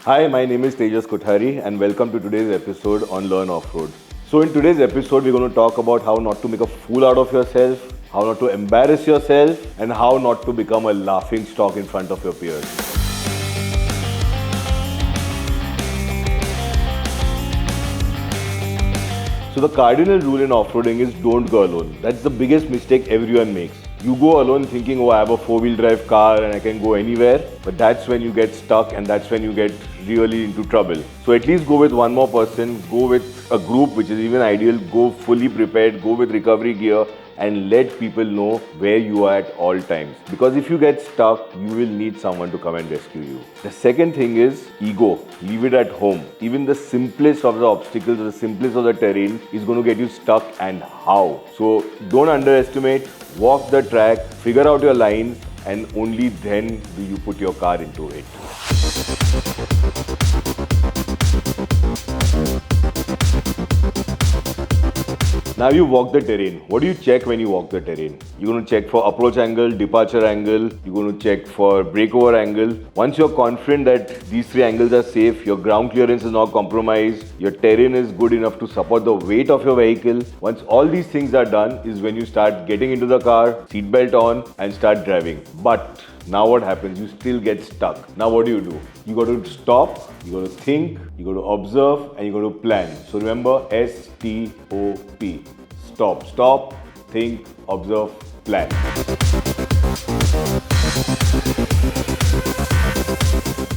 Hi, my name is Tejas Kothari and welcome to today's episode on Learn Offroad. So in today's episode, we're going to talk about how not to make a fool out of yourself, how not to embarrass yourself, and how not to become a laughing stock in front of your peers. So the cardinal rule in off-roading is don't go alone. That's the biggest mistake everyone makes. You go alone thinking, oh, I have a four-wheel drive car and I can go anywhere. But that's when you get stuck and that's when you get really into trouble. So at least go with one more person, go with a group, which is even ideal, go fully prepared, go with recovery gear and let people know where you are at all times. Because if you get stuck, you will need someone to come and rescue you. The second thing is ego. Leave it at home. Even the simplest of the obstacles, the simplest of the terrain is going to get you stuck, and how. So don't underestimate, walk the track, figure out your lines, and only then do you put your car into it. Now you walk the terrain. What do you check when you walk the terrain? You're going to check for approach angle, departure angle. You're going to check for breakover angle. Once you're confident that these three angles are safe, your ground clearance is not compromised, your terrain is good enough to support the weight of your vehicle. Once all these things are done is when you start getting into the car, seatbelt on and start driving. But now what happens? You still get stuck. Now what do? You got to stop, you got to think, you got to observe, and you got to plan. So remember STOP. Stop, think, observe, plan.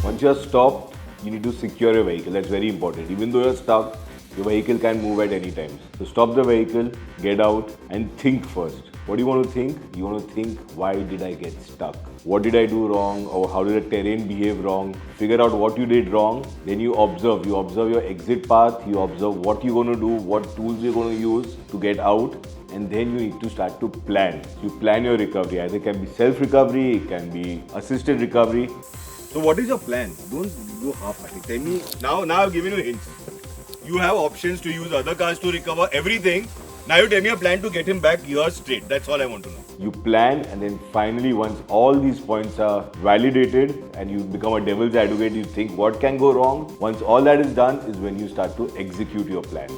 Once you're stopped, you need to secure your vehicle. That's very important. Even though you're stuck, your vehicle can move at any time. So stop the vehicle, get out and think first. What do you want to think? You want to think, why did I get stuck? What did I do wrong? Or how did the terrain behave wrong? Figure out what you did wrong. Then you observe. You observe your exit path. You observe what you're going to do, what tools you're going to use to get out. And then you need to start to plan. You plan your recovery. Either it can be self-recovery, it can be assisted recovery. So what is your plan? Don't go half-hearted. Tell me, now I've given you hints. You have options to use other cars to recover everything. Now you tell me a plan to get him back here straight. That's all I want to know. You plan, and then finally once all these points are validated and you become a devil's advocate, you think what can go wrong. Once all that is done is when you start to execute your plan.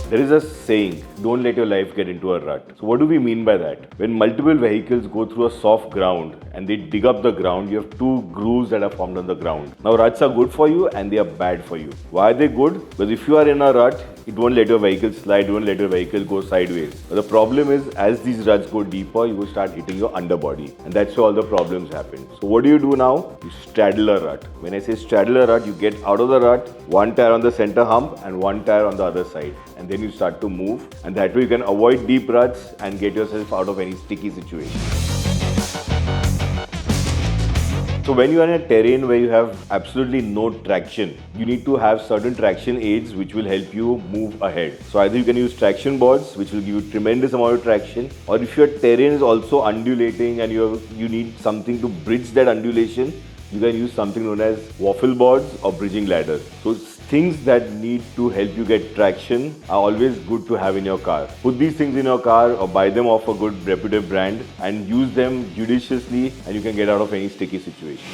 There is a saying, don't let your life get into a rut. So what do we mean by that? When multiple vehicles go through a soft ground and they dig up the ground, you have two grooves that are formed on the ground. Now ruts are good for you and they are bad for you. Why are they good? Because if you are in a rut, it won't let your vehicle slide, it won't let your vehicle go sideways. But the problem is, as these ruts go deeper, you will start hitting your underbody. And that's where all the problems happen. So what do you do now? You straddle a rut. When I say straddle a rut, you get out of the rut, one tire on the center hump and one tire on the other side. And then you start to move. And that way you can avoid deep ruts and get yourself out of any sticky situation. So when you are in a terrain where you have absolutely no traction, you need to have certain traction aids which will help you move ahead. So either you can use traction boards which will give you tremendous amount of traction, or if your terrain is also undulating and you need something to bridge that undulation, you can use something known as waffle boards or bridging ladders. So things that need to help you get traction are always good to have in your car. Put these things in your car or buy them off a good reputable brand and use them judiciously, and you can get out of any sticky situation.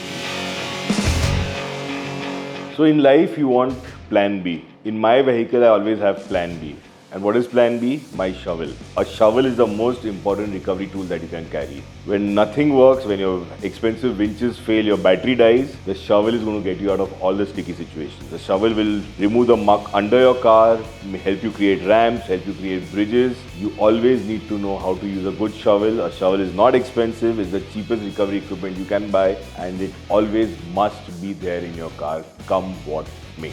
So in life you want plan B. In my vehicle I always have plan B. And what is plan B? My shovel. A shovel is the most important recovery tool that you can carry. When nothing works, when your expensive winches fail, your battery dies, the shovel is going to get you out of all the sticky situations. The shovel will remove the muck under your car, help you create ramps, help you create bridges. You always need to know how to use a good shovel. A shovel is not expensive, it's the cheapest recovery equipment you can buy, and it always must be there in your car, come what may.